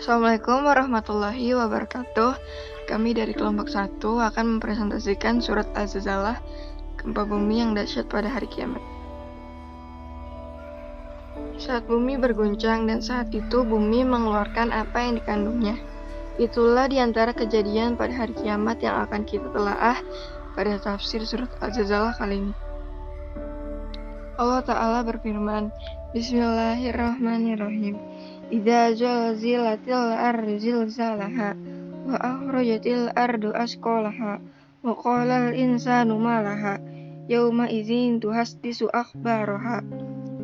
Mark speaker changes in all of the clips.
Speaker 1: Assalamualaikum warahmatullahi wabarakatuh. Kami dari kelompok 1 akan mempresentasikan surat Az-Zalzalah, gempa bumi yang dahsyat pada hari kiamat. Saat bumi berguncang dan saat itu bumi mengeluarkan apa yang dikandungnya. Itulah diantara kejadian pada hari kiamat yang akan kita telaah pada tafsir surat Az-Zalzalah kali ini. Allah Ta'ala berfirman, Bismillahirrahmanirrahim. Idza zulzilatil ardu zilzalaha wa akhrajatil ardu asqalaha wa qalal insanu ma laha yauma idzin tuhaddisu akhbaraha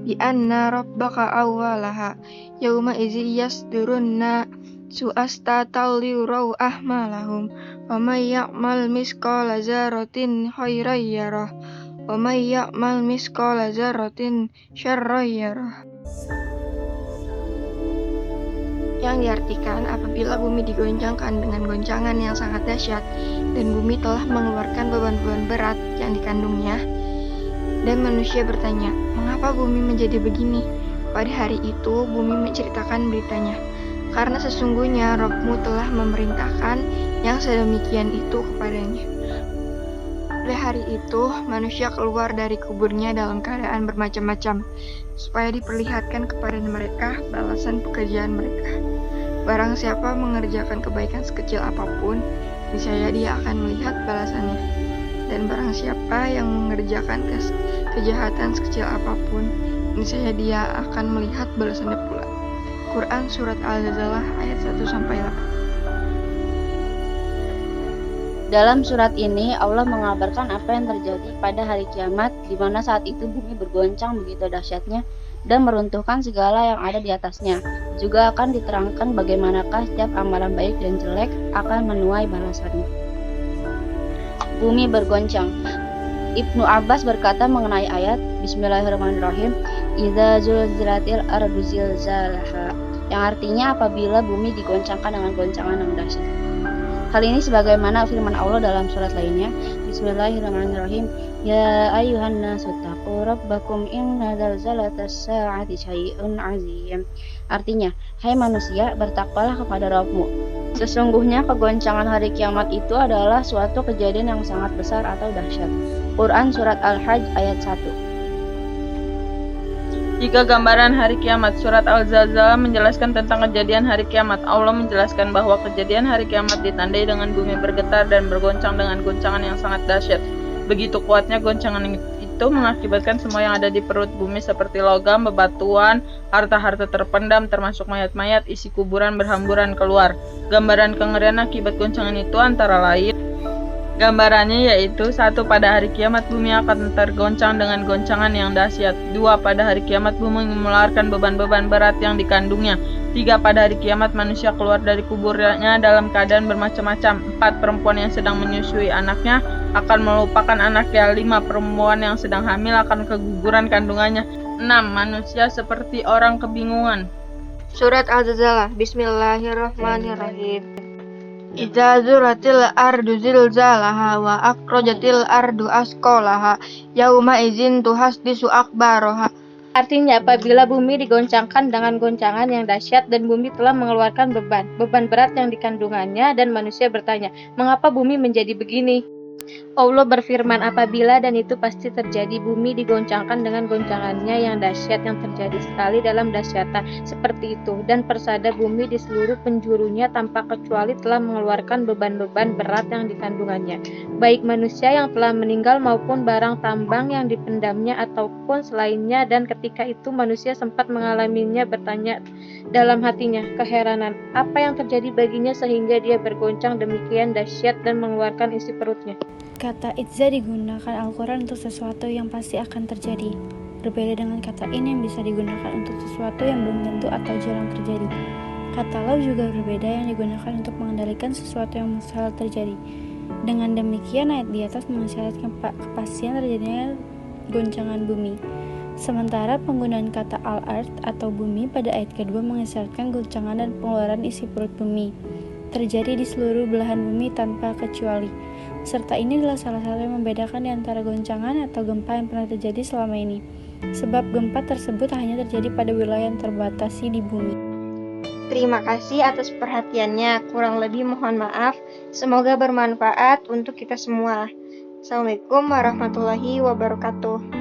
Speaker 1: bi anna rabbaka awwalaha yauma idzi yasdurunna su'astatal yurau ahmalahum wa may ya'mal misqala dzarratin khairan yarah wa may ya'mal misqala dzarratin syarran yarah. Yang diartikan apabila bumi digoncangkan dengan goncangan yang sangat dahsyat dan bumi telah mengeluarkan beban-beban berat yang dikandungnya, dan manusia bertanya, mengapa bumi menjadi begini? Pada hari itu bumi menceritakan beritanya, karena sesungguhnya Rabb-Mu telah memerintahkan yang sedemikian itu kepadanya. Pada hari itu manusia keluar dari kuburnya dalam keadaan bermacam-macam, supaya diperlihatkan kepada mereka balasan pekerjaan mereka. Barang siapa mengerjakan kebaikan sekecil apapun, niscaya dia akan melihat balasannya. Dan barang siapa yang mengerjakan kejahatan sekecil apapun, niscaya dia akan melihat balasannya pula. Quran Surat Al-Zalzalah ayat 1-8.
Speaker 2: Dalam surat ini, Allah mengabarkan apa yang terjadi pada hari kiamat, di mana saat itu bumi bergoncang begitu dahsyatnya dan meruntuhkan segala yang ada di atasnya. Juga akan diterangkan bagaimanakah setiap amalan baik dan jelek akan menuai balasannya. Bumi bergoncang. Ibnu Abbas berkata mengenai ayat Bismillahirrahmanirrahim, Idza zulzilatil ardu zilzalaha, yang artinya apabila bumi digoncangkan dengan goncangan yang dahsyat. Hal ini sebagaimana firman Allah dalam surat lainnya, Bismillahirrahmanirrahim, Ya ayyuhan nasu taqu rabbakum inna zalzalatas sa'ati syai'un 'azim. Artinya, hai manusia, bertakwalah kepada Rabb-Mu. Sesungguhnya kegoncangan hari kiamat itu adalah suatu kejadian yang sangat besar atau dahsyat. Quran Surat Al-Hajj ayat 1.
Speaker 3: Jika gambaran hari kiamat, surat Al-Zalzalah menjelaskan tentang kejadian hari kiamat. Allah menjelaskan bahwa kejadian hari kiamat ditandai dengan bumi bergetar dan bergoncang dengan goncangan yang sangat dahsyat. Begitu kuatnya goncangan itu mengakibatkan semua yang ada di perut bumi seperti logam, bebatuan, harta-harta terpendam termasuk mayat-mayat isi kuburan berhamburan keluar. Gambaran kengerian akibat goncangan itu antara lain gambarannya yaitu 1. Pada hari kiamat bumi akan tergoncang dengan goncangan yang dahsyat. 2. Pada hari kiamat bumi mengeluarkan beban-beban berat yang dikandungnya. 3. Pada hari kiamat manusia keluar dari kuburnya dalam keadaan bermacam-macam. 4. Perempuan yang sedang menyusui anaknya akan melupakan anaknya. 5. Perempuan yang sedang hamil akan keguguran kandungannya. 6. Manusia seperti orang kebingungan.
Speaker 1: Surat Az-Zalzalah. Bismillahirrahmanirrahim. Idza zulatil ardu zilzalaha wa akhrajatil ardu asqalaha yauma idzin tuhaddisu akhbaraha.
Speaker 2: Artinya apabila bumi digoncangkan dengan goncangan yang dahsyat dan bumi telah mengeluarkan beban berat yang dikandungannya, dan manusia bertanya, mengapa bumi menjadi begini? Allah berfirman, apabila dan itu pasti terjadi, bumi digoncangkan dengan goncangannya yang dahsyat yang terjadi sekali dalam dahsyatnya seperti itu, dan persada bumi di seluruh penjurunya tanpa kecuali telah mengeluarkan beban-beban berat yang dikandungannya, baik manusia yang telah meninggal maupun barang tambang yang dipendamnya ataupun selainnya. Dan ketika itu manusia sempat mengalaminya, bertanya dalam hatinya keheranan, apa yang terjadi baginya sehingga dia bergoncang demikian dahsyat dan mengeluarkan isi perutnya.
Speaker 4: Kata Idza digunakan Al-Quran untuk sesuatu yang pasti akan terjadi, berbeda dengan kata in yang bisa digunakan untuk sesuatu yang belum tentu atau jarang terjadi. Kata law juga berbeda yang digunakan untuk mengendalikan sesuatu yang mustahil terjadi. Dengan demikian, ayat di atas mengisyaratkan kepastian terjadinya goncangan bumi. Sementara penggunaan kata al-ard atau bumi pada ayat kedua mengisyaratkan goncangan dan pengeluaran isi perut bumi terjadi di seluruh belahan bumi tanpa kecuali. Serta ini adalah salah satu yang membedakan di antara goncangan atau gempa yang pernah terjadi selama ini. Sebab gempa tersebut hanya terjadi pada wilayah yang terbatasi di bumi.
Speaker 1: Terima kasih atas perhatiannya. Kurang lebih mohon maaf. Semoga bermanfaat untuk kita semua. Assalamualaikum warahmatullahi wabarakatuh.